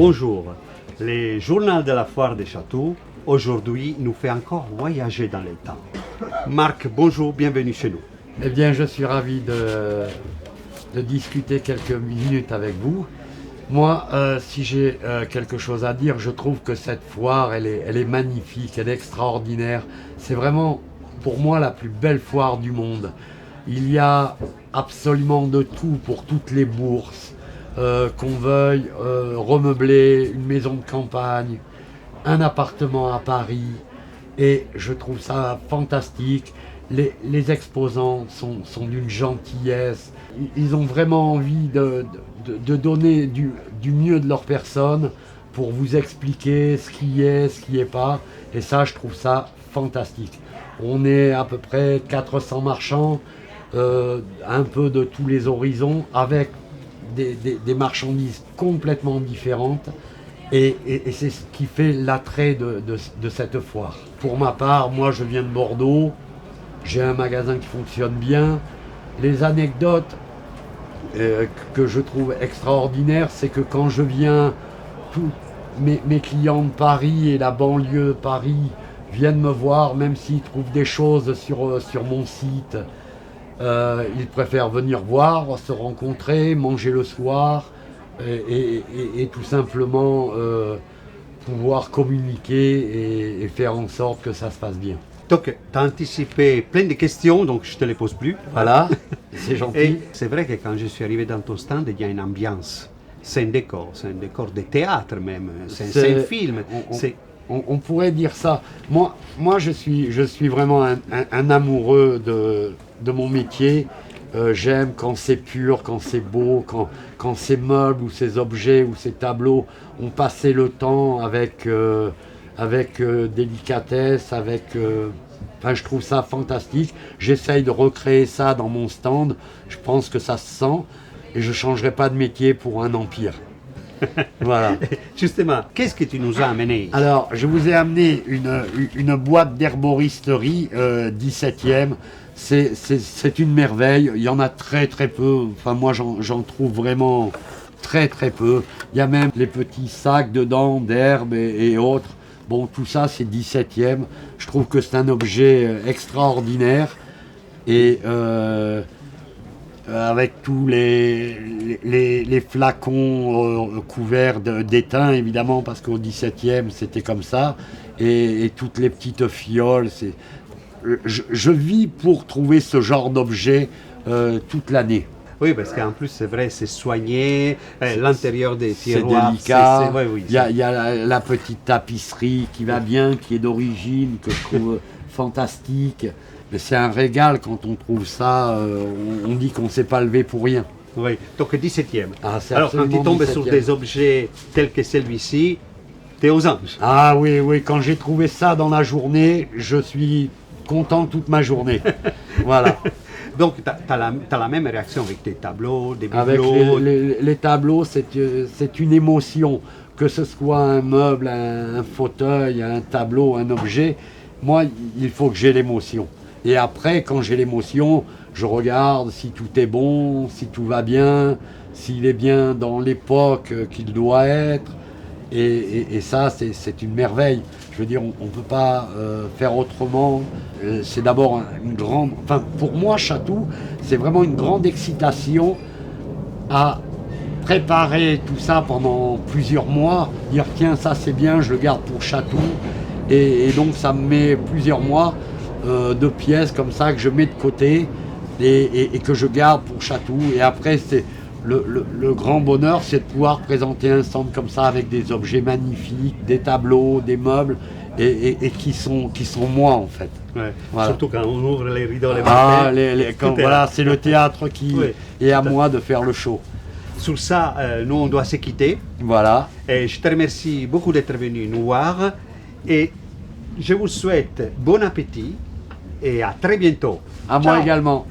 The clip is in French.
Bonjour, le journal de la foire des châteaux, aujourd'hui, nous fait encore voyager dans le temps. Marc, bonjour, bienvenue chez nous. Eh bien, je suis ravi de discuter quelques minutes avec vous. Moi, si j'ai quelque chose à dire, je trouve que cette foire, elle est magnifique, elle est extraordinaire. C'est vraiment, pour moi, la plus belle foire du monde. Il y a absolument de tout pour toutes les bourses. Qu'on veuille remeubler une maison de campagne, un appartement à Paris, et je trouve ça fantastique. Les exposants sont d'une gentillesse, ils ont vraiment envie de donner du mieux de leur personne pour vous expliquer ce qui est, ce qui n'est pas, et ça je trouve ça fantastique. On est à peu près 400 marchands, un peu de tous les horizons, avec des marchandises complètement différentes, et c'est ce qui fait l'attrait de cette foire. Pour ma part, moi je viens de Bordeaux, j'ai un magasin qui fonctionne bien. Les anecdotes que je trouve extraordinaires, c'est que quand je viens, tous mes clients de Paris et la banlieue de Paris viennent me voir, même s'ils trouvent des choses sur mon site. Ils préfèrent venir voir, se rencontrer, manger le soir et tout simplement pouvoir communiquer et faire en sorte que ça se passe bien. Donc, tu as anticipé plein de questions, donc je ne te les pose plus. Voilà, c'est gentil. Et c'est vrai que quand je suis arrivé dans ton stand, il y a une ambiance. C'est un décor de théâtre même, c'est un film. On pourrait dire ça. Moi je suis vraiment un amoureux de mon métier. J'aime quand c'est pur, quand c'est beau, quand ces meubles ou ces objets ou ces tableaux ont passé le temps avec délicatesse, enfin, je trouve ça fantastique. J'essaye de recréer ça dans mon stand. Je pense que ça se sent et je ne changerai pas de métier pour un empire. Voilà. Justement, qu'est-ce que tu nous as amené? Alors, je vous ai amené une boîte d'herboristerie 17e. C'est une merveille. Il y en a très très peu. Enfin, moi, j'en trouve vraiment très très peu. Il y a même les petits sacs dedans d'herbes et autres. Bon, tout ça, c'est 17e. Je trouve que c'est un objet extraordinaire. Et avec tous les flacons couverts d'étain, évidemment, parce qu'au 17e, c'était comme ça. Et toutes les petites fioles. Je vis pour trouver ce genre d'objet toute l'année. Oui, parce qu'en plus, c'est vrai, c'est soigné, l'intérieur des tiroirs. C'est délicat. Oui, il y a la petite tapisserie qui va bien, qui est d'origine, que je trouve fantastique. Mais c'est un régal quand on trouve ça, on dit qu'on ne s'est pas levé pour rien. Oui, donc 17e. Ah, alors quand tu tombes sur des objets tels que celui-ci, tu es aux anges. Ah oui, quand j'ai trouvé ça dans la journée, je suis content toute ma journée. Voilà. Donc tu as la même réaction avec tes tableaux, des bibelots. Avec les tableaux, c'est une émotion. Que ce soit un meuble, un fauteuil, un tableau, un objet, moi, il faut que j'ai l'émotion. Et après, quand j'ai l'émotion, je regarde si tout est bon, si tout va bien, s'il est bien dans l'époque qu'il doit être. Et ça, c'est une merveille. Je veux dire, on ne peut pas faire autrement. C'est d'abord une grande... Enfin, pour moi, Chatou, c'est vraiment une grande excitation à préparer tout ça pendant plusieurs mois. Dire, tiens, ça c'est bien, je le garde pour Chatou. Et donc, ça me met plusieurs mois de pièces comme ça que je mets de côté et que je garde pour Chatou. Et après, c'est le grand bonheur, c'est de pouvoir présenter un stand comme ça avec des objets magnifiques, des tableaux, des meubles et qui sont moi en fait. Ouais. Voilà. Surtout quand on ouvre les rideaux les matins. Voilà, c'est le théâtre qui est à moi de faire le show. Sur ça, nous on doit se quitter. Voilà. Et je te remercie beaucoup d'être venu nous voir et je vous souhaite bon appétit et à très bientôt. À moi également.